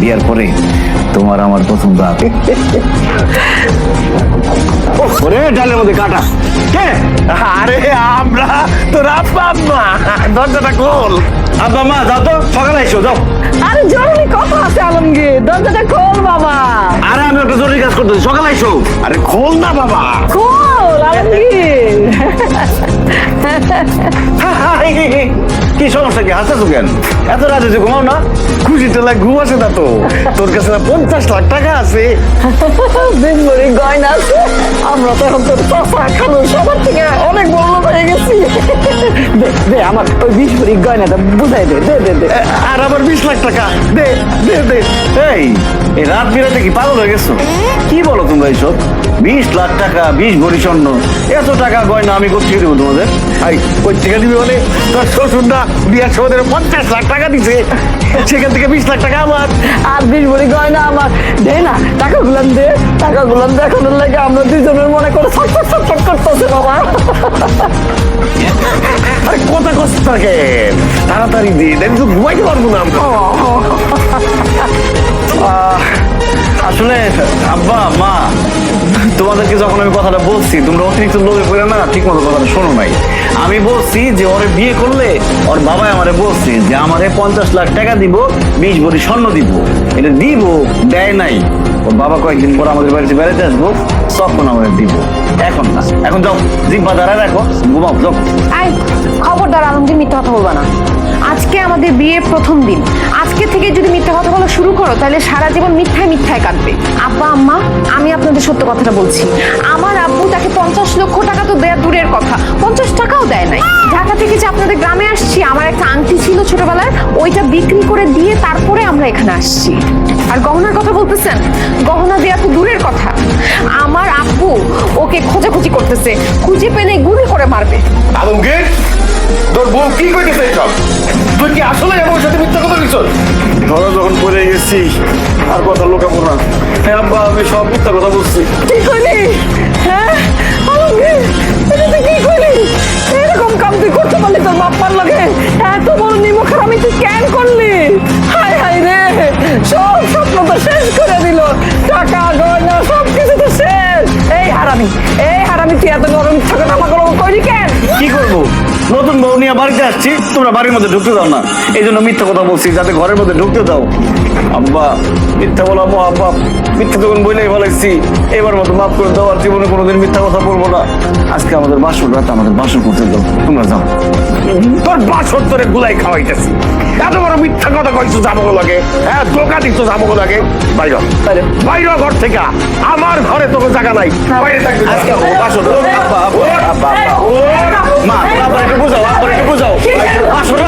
বিয়ার পরে তোমার আমার প্রথম রাত। ওরে ডালের মধ্যে কাটা কে? আরে আমরা তোর আব্বা আম্মা, দরজাটা খোল। আব্বা মা যাও তো, সকালে এসো যাও। আরে জরুরি কথা আছে আলমগীর, দরজাটা খোল বাবা। আরে আমি একটা জরুরি কাজ করতেছি, সকালে এসো। আরে খোল না বাবা। খোল আলমগীর। কি সমস্যা, কি হাসতেছো কেন? এত রাতে যে ঘুমাও না? খুশিতে লাগ ঘুম আসে না তো। তোর কাছে না 50 লাখ টাকা আছে। বিনমরি গয়না আছে, আমরা তো এখন তোর চাচা খালু সবার থেকে অনেক বড় লোক হয়ে গেছি। দে দে আমার ওই 20 ভরি গয়নাটা বুঝাই দে, দে দে দে। আর আবার 20 লাখ টাকা দে দে দে। এই রাত বিরাতে কি পাগল হয়ে গেছো? কি বলো তোমরা এইসব? 20 লাখ টাকা, 20 ভরি স্বর্ণ, এত টাকা গয়না আমি কোথা থেকে দেবো তোমাদের? আই কই থেকে দিবি বলে? তোর শ্বশুর না বিয়ার সময় 50 লাখ টাকা দিছে, সেখান থেকে 20 লাখ টাকা আমার। আর 20 ভরি গয়না আমার। দে না, টাকাগুলো দে, টাকাগুলো দেখানোর লাগে আমরা দুজনের মনে করে ছটফট ছটফট করতেছে বাবা। আরে কথা কষ্ট থাকে, তাড়াতাড়ি দে, আমি তো ঘুমাইতে পারবো না আমরা। আসলে আব্বা মা, তোমাদেরকে যখন আমি কথাটা বলছি তোমরা অতিরিক্ত লোভে পড়ে না ঠিক মতো কথাটা শোনো নাই। আমি বলছি যে ওরে বিয়ে করলে ওর বাবাই আমারে বলছে যে আমারে 50 লাখ টাকা দিব, 20 ভরি স্বর্ণ দিব। এটা দিব, দেয় নাই। ওর বাবা কয়েকদিন পর আমাদের বাড়িতে বেড়াতে আসবো, তখন আমাদের দিব, এখন না। এখন যাও, জিব্বা দাঁড়ায় রাখো, ঘুমাও যাও। আই খবরদার আলমগীর, মিথ্যা কথা বলবা না। আজকে আমাদের বিয়ের প্রথম দিন, আজকে থেকে যদি মিথ্যা কথা বলা শুরু করো তাহলে সারা জীবন মিথ্যায় মিথ্যায় কাটবে। আব্বা আম্মা, আমি আপনাদের সত্য কথাটা বলছি। আমার আব্বু তাকে 50 লক্ষ টাকা তো দেয়া দূরের কথা, 50 টাকাও দেয় নাই। ঢাকা থেকে যে আপনাদের গ্রামে আসছি, আমার একটা আংটি ছিল ছোটবেলার, ওইটা বিক্রি করে দিয়ে তারপরে আমরা এখানে আসছি। আর গহনার কথা বলতেছেন, গহনা দেয়া তো দূরের কথা, আমার আব্বু ওকে খোঁজাখুঁজি করতেছে, খুঁজে পেলে গুলি করে মারবে। আলমগীর, তোর বউ কি কইতেছে এসব? তুই কি আসলে আমার সাথে মিথ্যা কথা বলছিস? ধরো যখন পড়ে গেছি আর কথা লুকাবো না। হ্যাঁ আব্বা, আমি সব মিথ্যা কথা বলছি। কি কইলি? হ্যাঁ আলমগীর, এটা তুই কি কইলি? এরকম কাম তুই করতে পারলি তোর বাপ্পার লগে? এত বড় নিমখার আমি তুই কেন করলি? হায় হায় রে, সব স্বপ্ন তো শেষ করে দিল, টাকা গয়না সব কিছু তো শেষ। এই হারামি, এই হারামি, তুই এত বড় মিথ্যা কথা আমাকে কইলি কেন? কি করবো? নতুন বউ নিয়ে বাড়িতে আসছি, তোমরা বাড়ির মধ্যে ঢুকতে দাও না, এই জন্য মিথ্যা কথা বলছি যাতে ঘরের মধ্যে ঢুকতে দাও। আব্বা, মিথ্যা বলা মহাপাপ, মিথ্যা তখন বইলেই বলেছি, এবার মতো মাফ করে দাও, আর জীবনে কোনোদিন মিথ্যা কথা বলবো না। আজকে আমাদের বাসর রাত, আমাদের বাসর করতে দাও, তোমরা যাও। তোর বাসর তোরে গুলাই খাওয়াইতেছি, এত বড় মিথ্যা কথা কইছো যাবো লাগে? হ্যাঁ, ধোকা দিচ্ছ যাবো লাগে? বাইর বাইর ঘর থেকে, আমার ঘরে তোকে জায়গা নাই, বাইরে থাকবি। আজকে আমাদের বাসর, আব্বা আব্বা আব্বা আব্বা, মা আব্বা একটু বুঝাও, আব্বা একটু বুঝাও, বাসর